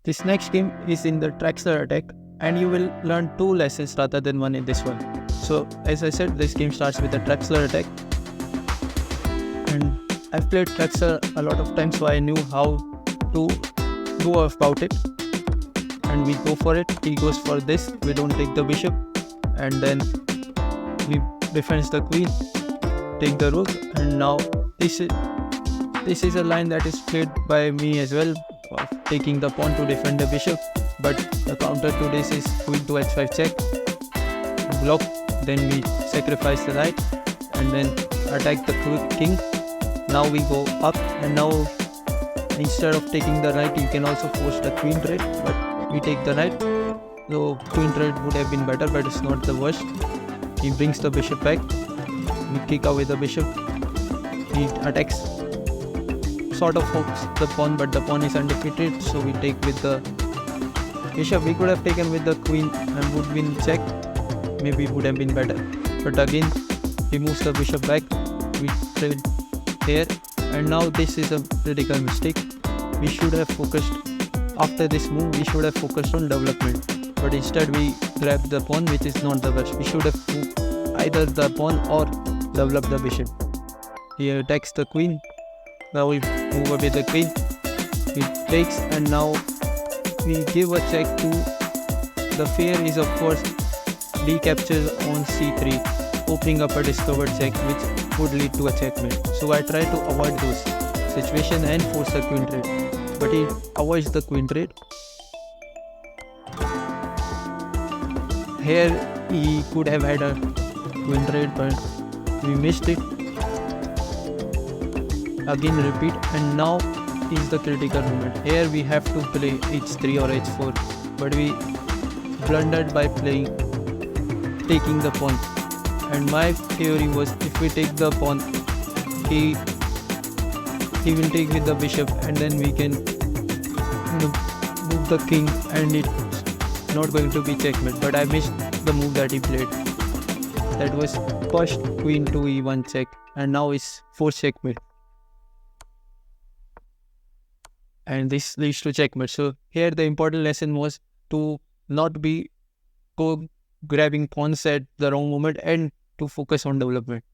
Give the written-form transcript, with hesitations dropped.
This next game is in the Traxler attack, and you will learn 2 lessons rather than 1 in this one. So as I said, this game starts with the Traxler attack, and I've played Traxler a lot of times, so I knew how to go about it. And we go for it. He goes for this. We don't take the bishop, and then we defend the queen, take the rook, and now this is a line that is played by me as well, of taking the pawn to defend the bishop. But the counter to this is queen to h5 check, block, then we sacrifice the knight and then attack the king. Now we go up, and now instead of taking the knight, you can also force the queen trade, but we take the knight. So queen trade would have been better, but it's not the worst. He brings the bishop back, we kick away the bishop, he attacks, sort of hooks the pawn, but the pawn is undefeated, so we take with the bishop. We could have taken with the queen and would win check, maybe it would have been better, but again he moves the bishop back, we trade here, and now this is a critical mistake. We should have focused, after this move we should have focused on development, but instead we grab the pawn, which is not the best. We should have moved either the pawn or develop the bishop. He attacks the queen, now we move away the queen, he takes, and now we give a check to, the fear is of course d captures on c3, opening up a discovered check which would lead to a checkmate. So I try to avoid those situations and force a queen trade, but he avoids the queen trade. Here he could have had a queen trade, but we missed it. Again repeat, and now is the critical moment. Here we have to play h3 or h4, but we blundered by taking the pawn. And my theory was, if we take the pawn, he will take with the bishop, and then we can move the king, and it's not going to be checkmate. But I missed the move that he played. That was first queen to e1 check, and now it's forced checkmate. And this leads to checkmate. So here the important lesson was to not be grabbing pawns at the wrong moment and to focus on development.